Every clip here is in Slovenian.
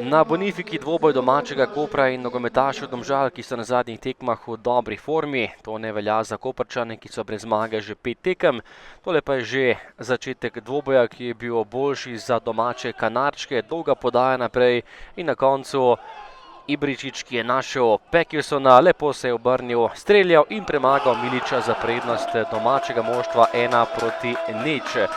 Na Bonifiki dvoboj domačega Kopra in nogometašev Domžal, ki so na zadnjih tekmah v dobri formi. To ne velja za Koprčane, ki so brez zmage že 5 tekem. Tole pa je že začetek dvoboja, ki je bil boljši za domače Kanarčke. Dolga podaja naprej in na koncu Ibričić, ki je našel Pekilsona, lepo se je obrnil, streljal in premagal Miliča za prednost domačega moštva 1-0.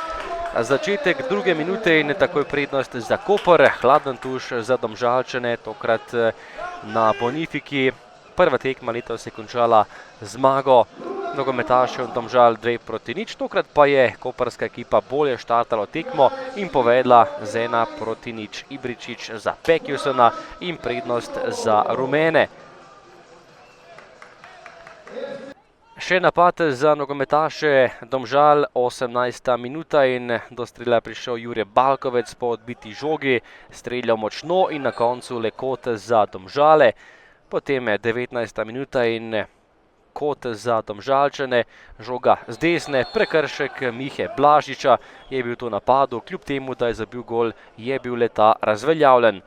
Začetek druge minute in takoj prednost za Koper, hladen tuš za Domžalčane, tokrat na Bonifiki. Prva tekma letos je končala zmago nogometašev Domžal 2-0, tokrat pa je koprska ekipa bolje štartala tekmo in povedla z 1-0. Ibričić za Pekilsona in prednost za rumene. Še napad za nogometaše Domžal, 18. minuta in do strela prišel Jure Balkovec po odbiti žogi, streljal močno in na koncu le kot za Domžale. Potem je 19. minuta in kot za Domžalčane, žoga z desne, prekršek Mihe Blažiča je bil to v napadu, kljub temu, da je zabil gol, je bil le ta razveljavljen.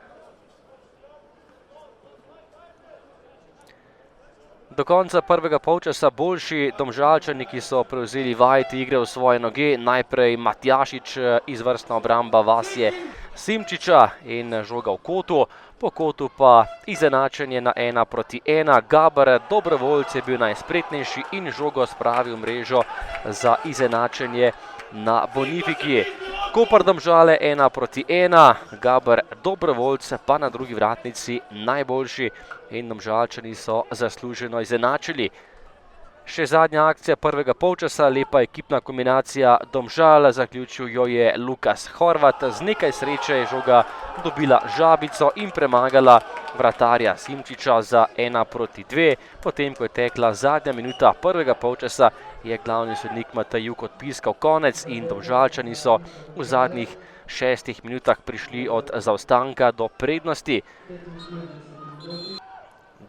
Do konca prvega polčasa boljši Domžalčani, ki so prevzeli vajeti igre v svoje noge. Najprej Matjašič, izvrstna obramba Vasje Simčiča in žoga v kotu. Po kotu pa izenačenje na 1-1. Gaber Dobrovoljc je bil najspretnejši in žogo spravil mrežo za izenačenje na Bonifiki. Koper Domžale 1-1, Gaber Dobrovoljc pa na drugi vratnici najboljši in Domžalčani so zasluženo izenačili. Še zadnja akcija prvega polčasa, lepa ekipna kombinacija Domžal, zaključil jo je Lukas Horvat. Z nekaj sreče je žoga dobila žabico in premagala vratarja Simčiča za 1-2. Potem, ko je tekla zadnja minuta prvega polčasa, je glavni sodnik Matajuk odpiskal konec in Domžalčani so v zadnjih 6 minutah prišli od zaostanka do prednosti.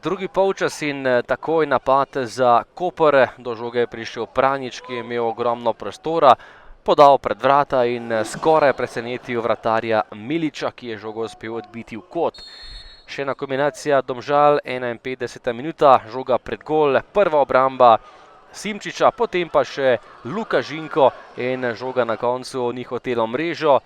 Drugi polčas in takoj napad za Koper. Do žoge je prišel Pranjič, ki je imel ogromno prostora, podal pred vrata in skoraj presenetil vratarja Miliča, ki je žogo uspel odbiti v kot. Še ena kombinacija Domžal, 51. minuta, žoga pred gol, prva obramba Simčiča, potem pa še Luka Žinko in žoga na koncu ni hotela mrežo.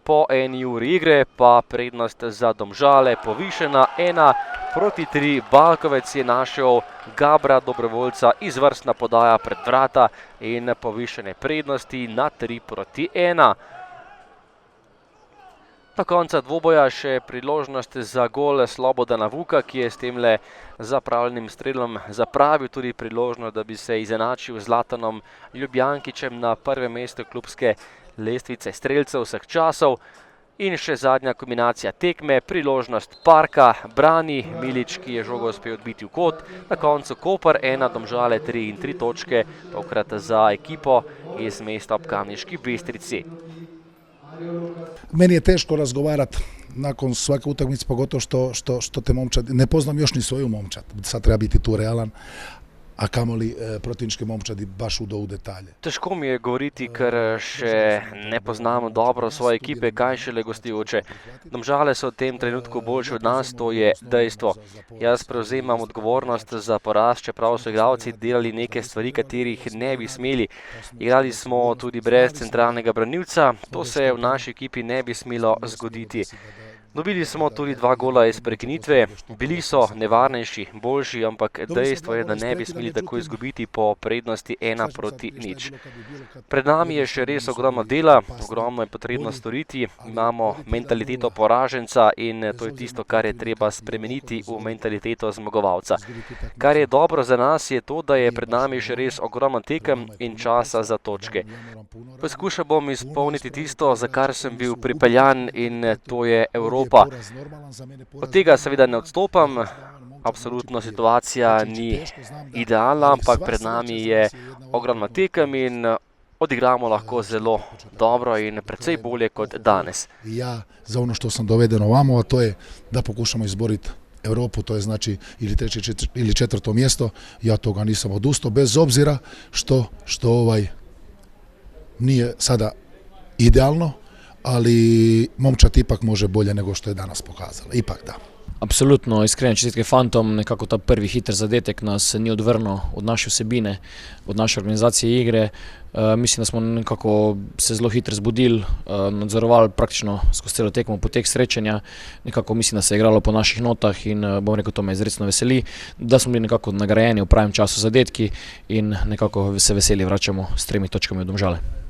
Po eni uri igre pa prednost za Domžale povišena 1-3. Balkovec je našel Gabra Dobrovoljca, izvrstna podaja pred vrata in povišene prednosti na 3-1. Do konca dvoboja še priložnost za gol Slobodana Vuka, ki je s temle zapravljenim strelom zapravil tudi priložnost, da bi se izenačil z Zlatanom Ljubijankićem na prvem mestu klubske lestvice strelcev vseh časov. In še zadnja kombinacija tekme, priložnost Parka, brani Milič, ki je žogo uspel odbiti v kot. Na koncu Koper 1, Domžale 3 in 3 točke, tokrat za ekipo iz mesta ob Kamniški Bistrici. Meni je teško razgovarati nakon svake utakmice, pogotovo što te momčad, ne poznam još ni svoju momčad, sad treba biti tu realan, a kamoli protivniške momčadi baš u detalje. Težko mi je govoriti, ker še ne poznamo dobro svoje ekipe, kaj šele gostujoče. Domžale so v tem trenutku boljši od nas, to je dejstvo. Jaz prevzemam odgovornost za poraz, čeprav so igralci delali neke stvari, katerih ne bi smeli. Igrali smo tudi brez centralnega branilca, to se v naši ekipi ne bi smelo zgoditi. Dobili smo tudi 2 gola iz prekinitve, bili so nevarnejši, boljši, ampak dejstvo je, da ne bi smeli tako izgubiti po prednosti 1-0. Pred nami je še res ogromno dela, ogromno je potrebno storiti, imamo mentaliteto poraženca in to je tisto, kar je treba spremeniti v mentaliteto zmagovalca. Kar je dobro za nas je to, da je pred nami še res ogromno tekem in časa za točke. Poskušal bom izpolniti tisto, za kar sem bil pripeljan in to je Evropa. Od tega seveda ne odstopam, absolutno situacija ni idealna, ampak pred nami je ogromno tekem in odigramo lahko zelo dobro in precej bolje kot danes. Ja, za ono što sam doveden ovamo, a to je da pokušamo izboriti Europu, to je znači ili 3. ili 4. mjesto, ja toga nisam odustao, bez obzira što nije sada idealno, ali momčad ipak može bolje nego što je danas pokazala. Ipak da. Absolutno, iskrene čestitke fantom, nekako ta prvi hiter zadetek nas ni odvrnil od naše vsebine, od naše organizacije igre. Mislim, da smo nekako se zelo hitro zbudili, nadzorovali praktično skozi celo tekmo potek srečanja. Nekako mislim, da se je igralo po naših notah in bom rekel, to me izrecno veseli, da smo bili nekako nagrajeni v pravem času zadetki in nekako se veseli vračamo s 3 točkami v Domžale.